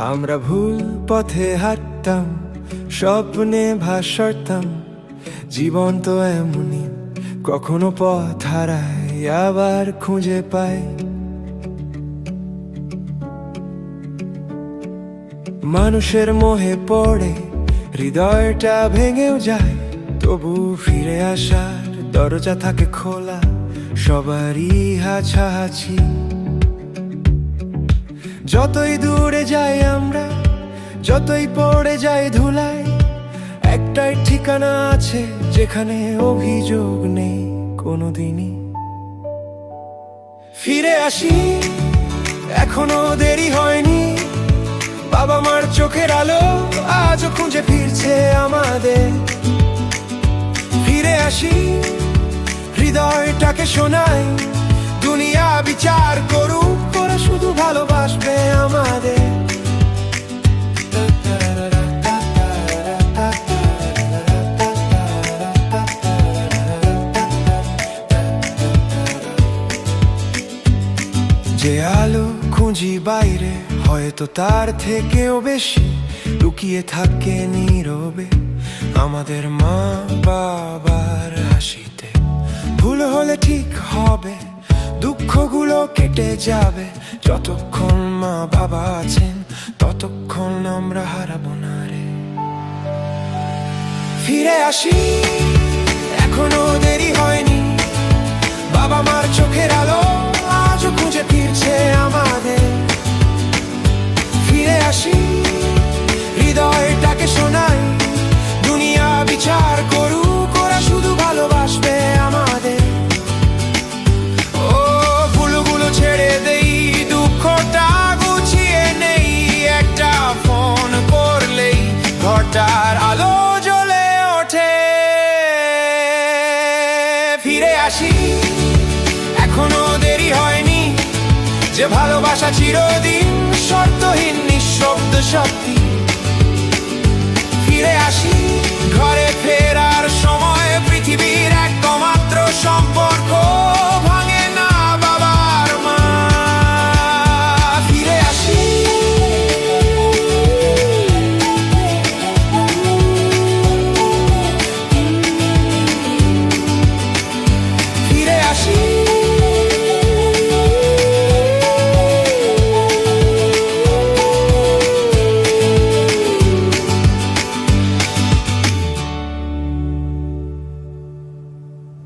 আমরা ভুল পথে হাঁটতাম, স্বপ্নে ভাসতাম। জীবন তো এমনই, কখনো পথ হারাই আবার খুঁজে পাই। মানুষের মোহে পড়ে হৃদয়টা ভেঙেও যায়, তবু ফিরে আসার দরজা থাকে খোলা সবারই হাছাহাছি। যতই দূরে যাই আমরা, যতই পড়ে যাই ধুলায়, একটাই ঠিকানা আছে যেখানে অভিযোগ নেই কোনোদিনই। ফিরে আসি, এখনো দেরি হয়নি। বাবা মার চোখের আলো আজও খুঁজে ফিরছে আমাদের। ফিরে আসি, হৃদয়টাকে শোনাই, দুনিয়া বিচার করুক, ওরা শুধু ভালোবাসবে আমাদের। যে আলো খুঁজি বাইরে, হয়তো তার থেকেও বেশি লুকিয়ে থাকে নীরবে আমাদের মা বাবার হাসিতে। ভুল হলে ঠিক হবে, দুঃখগুলো কেটে যাবে। যতক্ষণ মা বাবা আছেন, ততক্ষণ আমরা হারাবো না রে। ফিরে আসি, এখনো দেরি হয়নি। বাবা মার চোখের আলো আজও খুঁজে ফিরছে আমাদের। ফিরে আসি, হৃদয়টাকে শোনাই, দুনিয়া বিচার করুক, ওরা শুধু ভালোবাসবে আমাদের। ও ভুলগুলো ছেড়ে দেই, দুঃখটা গুছিয়ে নেই, একটা ফোন করলেই ঘরটার আলো জ্বলে ওঠে। ফিরে আসি, এখনো দেরি হয়নি। যে ভালোবাসা চিরদিন শর্তহীন, নিঃশব্দ শক্তি। ফিরে আসি, ঘরে